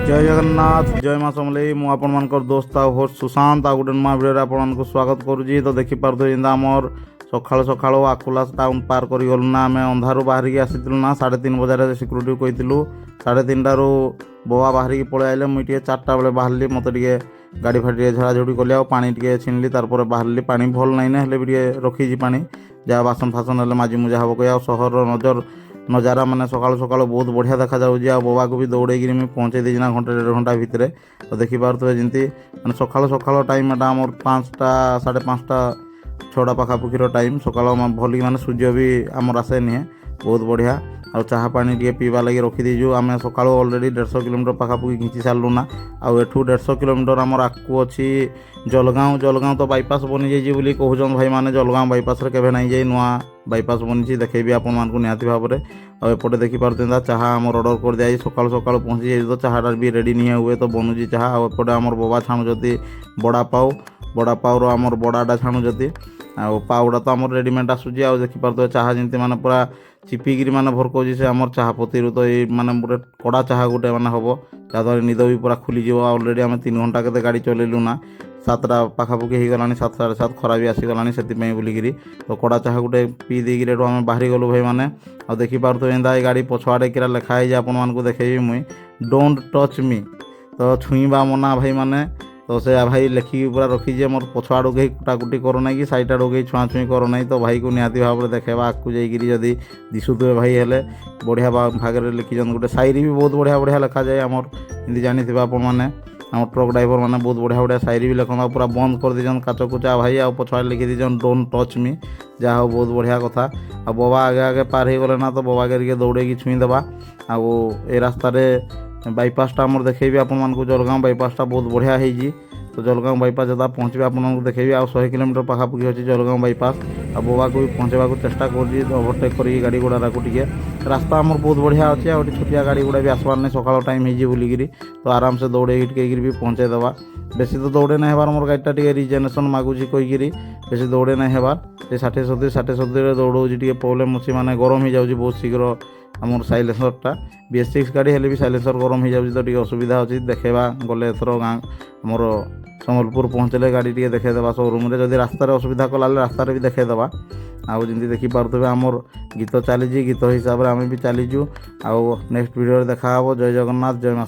जय जगन्नाथ जय माँ समलेई मु आपण मानकर दोस्त आ होस्ट सुशांत आ गोटे नुआ भिडियो आपण को स्वागत करुँची। तो देखिपे जेनता आमर सकाल सकाल आकुला टाउन पार कर गलु ना आम अंधारू बाहरिकी आसीलु ना 3:30 बजे सिक्यूरीटी कहूँ 3:30 बोआ बाहरिकी पलि आइले मुझे 4टा बेले बाहरली मत गाड़ी फाड़ी झाड़ाझुड़ी कली आ पानी टे छिणली तार बाहरली पानी भल नाई ना हेल्ले भी रखी पानी जहाँ बासन फासन हेल्ले माजी मुजा हम कह सहर नजारा माने सकाल सकाल बहुत बढ़िया देखा जाऊँगी आ बोबा को भी दौड़े मुझे पहुँचे देना घंटे 1.5 घंटा भितर। तो देखिपे जमी मैंने सकाल सकाल टाइम एटा आम 5टा 5:30 6टा पाखापुखीर टाइम सकाल भल माने सूर्य भी आमर आसे निहे बहुत बढ़िया आ चाहा पानी टे पीवा लगी रखीदीजु आम सकाल अलरेडी 150 किलोमीटर पाखापुखी घिंची सारू ना आउ एठू 150 किलोमीटर आमर आगू अच्छी जलगाँव तो बाईपास बनी जाइए बोली कहून भाई मैंने जलगाँव बाईपास केवे नहीं जाए नुआ बाईपास बनी देखेबी आपण मानक निहाती भाव में आउपटे देखिपे चाहा आम ऑर्डर कर दिया सकाल सकाल पहुँची जाए तो चाहाटा भी रेडी नहीं हुए तो बनुची चाहा आउपटे आमर बोबा छाणुचती बड़ा पावर आमर बड़ाटा छाणुचती आ पाउडा तो आमर रेडीमेड आसूँ आ देखिपे चाहा जमी मैंने पूरा चिपिकी मैंने भरकौची से आमर चाहा पत्ती तो ये माने गोटे कड़ा चाहा गोटे मैंने हम जहाँद्वारा निद भी पूरा खोलीज अलरेडी आम 3 घंटा के गाड़ी चलैलु ना 7टा पाखापुखी हो गलानी 7 साढ़े 7 खरा भी आसीगलानी से बोलिकी तो कड़ा चाहा गोटे पी देकी आम बाहरी गलु भाई मैंने आ देखिपे एंता गाड़ी पछुआड़े कि लिखाई आपको देखेबी मुई डोंट टच मी तो छुईबा मना भाई मैंने तो से भाई लिखिकी पूरा रखीजे मोर पछुआड़ कहीं कुटाकुटी करो ना कि साइड आड़ कहीं छुआछुई करो ना तो भाई को निहाती भाव में देखेबा आगू जाइए जदि दिशुवे भाई हेले बढ़िया भागे लिखिजन गोटे शायरी भी बहुत बढ़िया बढ़िया लिखा जाए आमर हिंदी जानी आपण मैंने आम ट्रक ड्राइवर मैंने बहुत बढ़िया बढ़िया शायरी भी लिखा पूरा बंद कर दीजन काच कुचा भाई आ पछुआ लिखी दीजन डोंट टच मी जहाँ हो बहुत बढ़िया कथा आ बोबा आगे आगे पार हो गले ना तो बोबा के दौड़े छुईदेवा आउ ए रास्तार बाईपासटा आमर देखेबी आपको जलगाँव बाईपासटा बहुत बढ़िया है तो जलगाँव बाईपास जब पहुँचे आपको देखेबी आ 100 किलोमीटर पाखापुखी अच्छी जलगाँव बाईपास आ बोबा को भी पहुँचवा चेष्टा कर ओभरटेक कर गाड़ी गुड़ा टे रास्ता आमर बहुत बढ़िया अच्छे आ छोटिया गाड़ी गुड़ा भी आसबार नहीं सकाल टाइम हो बोलिकी तो आराम से दौड़े टिके भी पहुँचे देवा बेसी तो दौड़े नहीं हबार मोर गाड़ीटा टे रिजेनेसन मागुची कहीकि बेसी दौड़े नहीं हबार 60-70 दौड़े टे प्रोब्लेम अच्छी माने गरम हो जाऊँगी बहुत शीघ्र आमर साइलेंसरटा BS6 गाड़ी हेल्ले भी साइलेंसर गरम हो जाऊँगी तो टे असुविधा अच्छी देखेबा गले एथर गाँ आमर सम्बलपुर पहुँचले गाड़ी टे देखेदेवा शोरूम रे जदि रास्तार असुविधा कला रास्तार भी देखेदेवा आउ जमी देखिपे आमर गीत चली गीत हिसाब से आम भी चलीजु आउ नेक्स्ट वीडियो देखा जय जगन्नाथ जय माँ।